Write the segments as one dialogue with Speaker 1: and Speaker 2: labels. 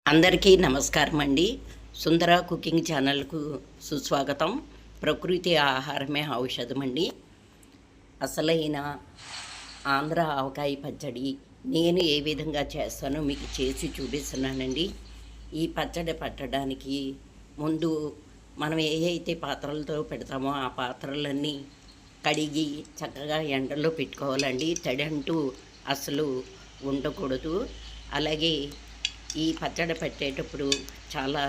Speaker 1: అందరికీ నమస్కారం అండి. సుందర కుకింగ్ ఛానల్కు సుస్వాగతం. ప్రకృతి ఆహారమే ఔషధం అండి. అసలైన ఆంధ్ర ఆవకాయ పచ్చడి నేను ఏ విధంగా చేస్తానో మీకు చేసి చూపిస్తున్నానండి. ఈ పచ్చడి పట్టడానికి ముందు మనం ఏ అయితే పాత్రలతో పెడతామో ఆ పాత్రలన్నీ కడిగి చక్కగా ఎండలో పెట్టుకోవాలండి. తడి అంటూ అసలు ఉండకూడదు. అలాగే ఈ పచ్చడి పెట్టేటప్పుడు చాలా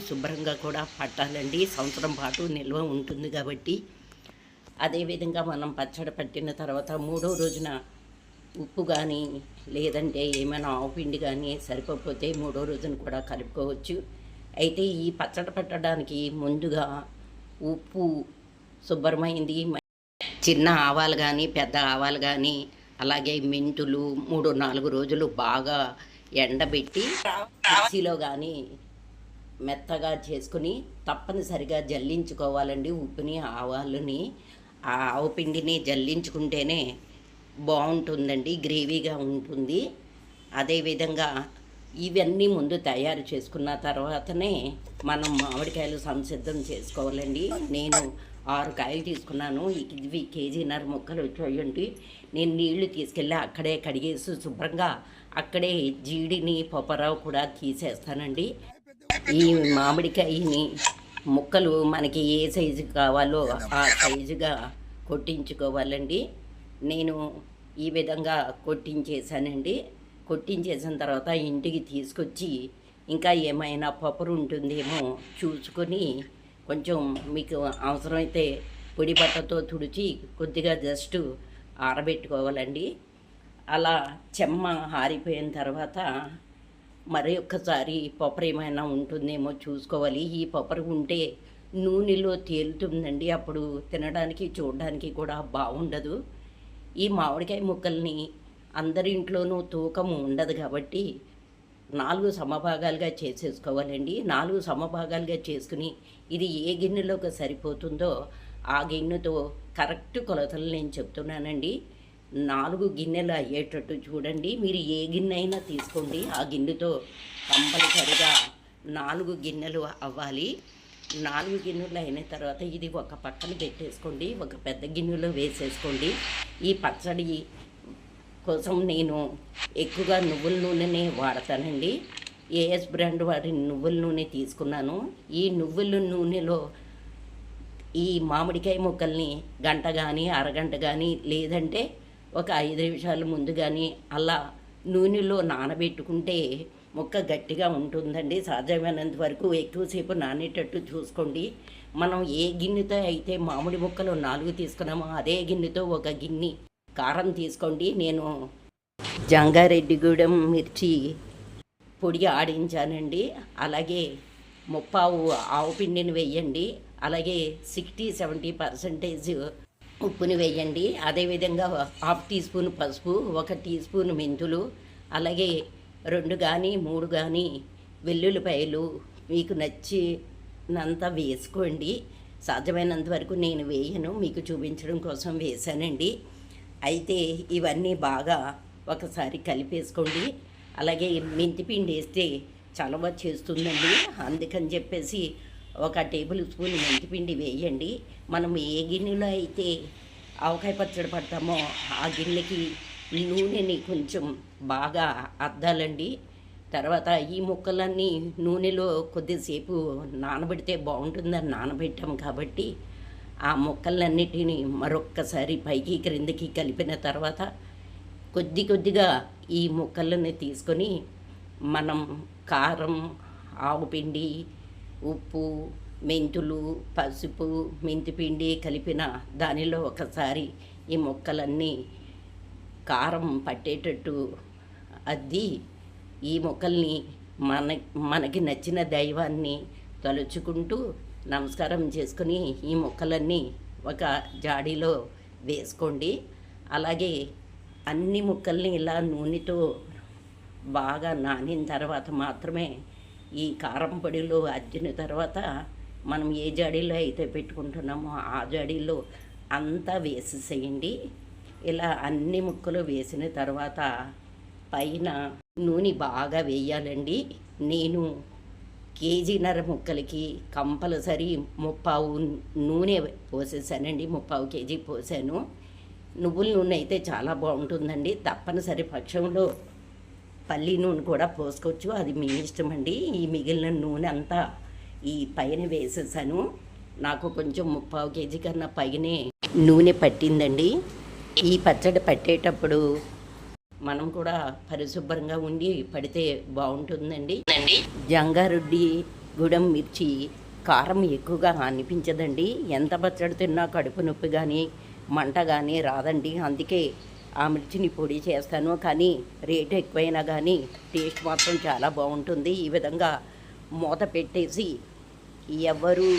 Speaker 1: శుభ్రంగా కూడా పట్టాలండి. సంవత్సరం పాటు నిల్వ ఉంటుంది కాబట్టి. అదేవిధంగా మనం పచ్చడి పట్టిన తర్వాత మూడో రోజున ఉప్పు కానీ లేదంటే ఏమైనా ఆవుపిండి కానీ సరిపోతే మూడో రోజున కూడా కలుపుకోవచ్చు. అయితే ఈ పచ్చడి పట్టడానికి ముందుగా ఉప్పు శుభ్రమైంది, చిన్న ఆవాలు కానీ పెద్ద ఆవాలు కానీ అలాగే మెంతులు 3-4 రోజులు బాగా ఎండబెట్టి మిక్సీలో కానీ మెత్తగా చేసుకుని తప్పనిసరిగా జల్లించుకోవాలండి. ఉప్పుని ఆవాలని ఆ ఆవు పిండిని జల్లించుకుంటేనే బాగుంటుందండి, గ్రేవీగా ఉంటుంది. అదేవిధంగా ఇవన్నీ ముందు తయారు చేసుకున్న తర్వాతనే మనం మామిడికాయలు సంసిద్ధం చేసుకోవాలండి. నేను 6 కాయలు తీసుకున్నాను. ఇవి 1.5 కేజీన్నర ముక్కలు వచ్చాయండి. నేను నీళ్లు తీసుకెళ్ళి అక్కడే కడిగేసి శుభ్రంగా అక్కడే జీడిని పప్పరావు కూడా తీసేస్తానండి. ఈ మామిడికాయని ముక్కలు మనకి ఏ సైజు కావాలో ఆ సైజుగా కొట్టించుకోవాలండి. నేను ఈ విధంగా కొట్టించేసానండి. కొట్టించేసిన తర్వాత ఇంటికి తీసుకొచ్చి ఇంకా ఏమైనా పప్పురు ఉంటుందేమో చూసుకొని కొంచెం మీకు అవసరమైతే పొడి బట్టతో తుడిచి కొద్దిగా జస్ట్ ఆరబెట్టుకోవాలండి. అలా చెమ్మ ఆరిపోయిన తర్వాత మరి ఒక్కసారి పప్పరు ఏమైనా ఉంటుందేమో చూసుకోవాలి. ఈ పప్పరు ఉంటే నూనెలో తేలుతుందండి, అప్పుడు తినడానికి చూడడానికి కూడా బాగుండదు. ఈ మామిడికాయ ముక్కల్ని అందరింట్లోనూ తూకం ఉండదు కాబట్టి 4 సమభాగాలుగా చేసేసుకోవాలండి. 4 సమభాగాలుగా చేసుకుని ఇది ఏ గిన్నెలోకి సరిపోతుందో ఆ గిన్నెతో కరెక్ట్ కొలతలు నేను చెప్తున్నానండి. 4 గిన్నెలు అయ్యేటట్టు చూడండి. మీరు ఏ గిన్నె అయినా తీసుకోండి, ఆ గిన్నెతో కంపల్సరిగా 4 గిన్నెలు అవ్వాలి. 4 గిన్నెలు అయిన తర్వాత ఇది ఒక పక్కన పెట్టేసుకోండి, ఒక పెద్ద గిన్నెలో వేసేసుకోండి. ఈ పచ్చడి కోసం నేను ఎక్కువగా నువ్వుల నూనెనే వాడతానండి. ఏఎస్ బ్రాండ్ వాడి నువ్వుల నూనె తీసుకున్నాను. ఈ నువ్వుల నూనెలో ఈ మామిడికాయ ముక్కల్ని గంట కానీ అరగంట కానీ లేదంటే ఒక 5 నిమిషాలు ముందు కానీ అలా నూనెలో నానబెట్టుకుంటే ముక్క గట్టిగా ఉంటుందండి. సాధ్యమైనంత వరకు ఎక్కువసేపు నానేటట్టు చూసుకోండి. మనం ఏ గిన్నెతో అయితే మామిడి ముక్కలు 4 తీసుకున్నామో అదే గిన్నెతో ఒక గిన్నె కారం తీసుకోండి. నేను జంగారెడ్డిగూడెం మిర్చి పొడి ఆడించానండి. అలాగే 30 ఆవు పిండిని వేయండి. అలాగే 60-70% ఉప్పుని వేయండి. అదేవిధంగా 1/2 టీ స్పూన్ పసుపు, 1 టీ స్పూన్ మెంతులు, అలాగే 2 కానీ 3 కానీ వెల్లుల్లిపాయలు మీకు నచ్చినంత వేసుకోండి. సాధ్యమైనంత వరకు నేను వేయను, మీకు చూపించడం కోసం వేసానండి. అయితే ఇవన్నీ బాగా ఒకసారి కలిపేసుకోండి. అలాగే మెంతిపిండి వేస్తే చలవ చేస్తుందండి, అందుకని చెప్పేసి 1 టేబుల్ స్పూన్ మెంతిపిండి వేయండి. మనం ఏ గిన్నెలో అయితే ఆవకాయ పచ్చడి పడతామో ఆ గిన్నెకి నూనెని కొంచెం బాగా అద్దాలండి. తర్వాత ఈ ముక్కలన్నీ నూనెలో కొద్దిసేపు నానబెడితే బాగుంటుందని నానబెట్టాము కాబట్టి ఆ ముక్కలన్నిటిని మరొక్కసారి పైకి క్రిందికి కలిపిన తర్వాత కొద్దిగా ఈ ముక్కలని తీసుకొని మనం కారం, ఆవుపిండి, ఉప్పు, మెంతులు, పసుపు, మెంతిపిండి కలిపిన దానిలో ఒకసారి ఈ ముక్కలన్నీ కారం పట్టేటట్టు అద్ది ఈ ముక్కల్ని మనకి నచ్చిన దైవాన్ని తలుచుకుంటూ నమస్కారం చేసుకుని ఈ ముక్కలన్నీ ఒక జాడీలో వేసుకోండి. అలాగే అన్ని ముక్కల్ని ఇలా నూనెతో బాగా నానిన తర్వాత మాత్రమే ఈ కారం పొడిలో అద్దిన తర్వాత మనం ఏ జాడీలో అయితే పెట్టుకుంటున్నామో ఆ జాడీలో అంతా వేసేసేయండి. ఇలా అన్ని ముక్కలు వేసిన తర్వాత పైన నూనె బాగా వేయాలండి. నేను కేజీన్నర ముక్కలకి కంపల్సరీ ముప్పావు నూనె పోసేసానండి. ముప్పావు కేజీ పోసాను. నువ్వుల నూనె అయితే చాలా బాగుంటుందండి. తప్పనిసరి పక్షంలో పల్లి నూనె కూడా పోసుకోవచ్చు, అది మీ ఇష్టం అండి. ఈ మిగిలిన నూనె అంతా ఈ పైన వేసేసాను. నాకు కొంచెం ముప్పావు కేజీ కన్నా పైనే నూనె పట్టిందండి. ఈ పచ్చడి పట్టేటప్పుడు మనం కూడా పరిశుభ్రంగా ఉండి పడితే బాగుంటుందండి. జంగారెడ్డి గుడం మిర్చి కారం ఎక్కువగా అనిపించదండి. ఎంత పచ్చడి తిన్నా కడుపు నొప్పి కానీ మంట కానీ రాదండి. అందుకే ఆ మిర్చిని పొడి చేస్తాను. కానీ రేటు ఎక్కువైనా కానీ టేస్ట్ మాత్రం చాలా బాగుంటుంది. ఈ విధంగా మూత పెట్టేసి ఎవరు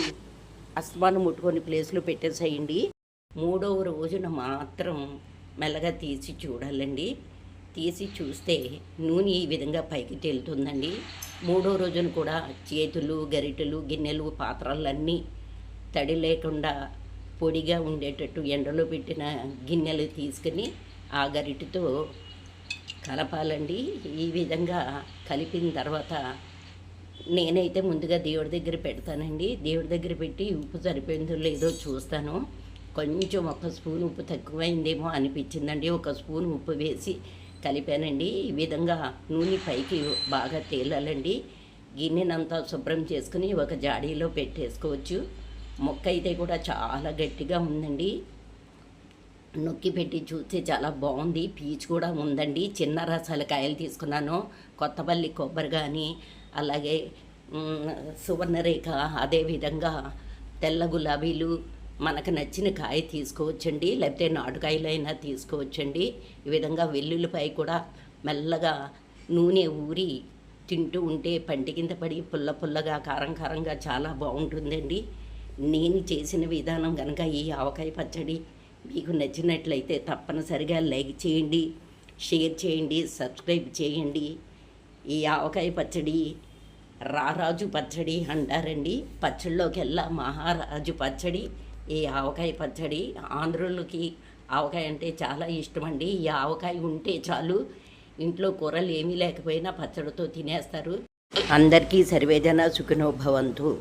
Speaker 1: అస్మాను ముట్టుకొని ప్లేస్లో పెట్టేసేయండి. మూడవ రోజున మాత్రం మెల్లగా తీసి చూడాలండి. తీసి చూస్తే నూనె ఈ విధంగా పైకి తేలుతుందండి. మూడో రోజున కూడా చేతులు, గరిటెలు, గిన్నెలు, పాత్రలన్నీ తడి లేకుండా పొడిగా ఉండేటట్టు ఎండలో పెట్టిన గిన్నెలు తీసుకుని ఆ గరిటెతో కలపాలండి. ఈ విధంగా కలిపిన తర్వాత నేనైతే ముందుగా దేవుడి దగ్గర పెడతానండి. దేవుడి దగ్గర పెట్టి ఉప్పు సరిపోయిందో లేదో చూస్తాను. కొంచెం ఒక స్పూన్ ఉప్పు తక్కువైందేమో అనిపించిందండి. ఒక స్పూన్ ఉప్పు వేసి కలిపానండి. ఈ విధంగా నూనె పైకి బాగా తేలాలండి. గిన్నెనంతా శుభ్రం చేసుకుని ఒక జాడీలో పెట్టేసుకోవచ్చు. మొక్క అయితే కూడా చాలా గట్టిగా ఉందండి. నొక్కి పెట్టి చూస్తే చాలా బాగుంది. పీచు కూడా ఉందండి. చిన్న రసాల కాయలు తీసుకున్నాను. కొత్తపల్లి కొబ్బరి కానీ, అలాగే సువర్ణరేఖ, అదేవిధంగా తెల్ల గులాబీలు, మనకు నచ్చిన కాయ తీసుకోవచ్చండి. లేకపోతే నాటుకాయలైనా తీసుకోవచ్చండి. ఈ విధంగా వెల్లుల్లిపాయ కూడా మెల్లగా నూనె ఊరి తింటూ ఉంటే పంటి కింద పడి పుల్ల పుల్లగా కారం కారంగా చాలా బాగుంటుందండి. నేను చేసిన విధానం కనుక ఈ ఆవకాయ పచ్చడి మీకు నచ్చినట్లయితే తప్పనిసరిగా లైక్ చేయండి, షేర్ చేయండి, సబ్స్క్రైబ్ చేయండి. ఈ ఆవకాయ పచ్చడి రారాజు పచ్చడి అంటారండి. పచ్చళ్ళలోకెల్లా మహారాజు పచ్చడి ఈ ఆవకాయ పచ్చడి. ఆంధ్రులకి ఆవకాయ అంటే చాలా ఇష్టం అండి. ఈ ఆవకాయ ఉంటే చాలు, ఇంట్లో కూరలు ఏమీ లేకపోయినా పచ్చడితో తినేస్తారు. అందరికీ సర్వేజన సుఖినో భవంతు.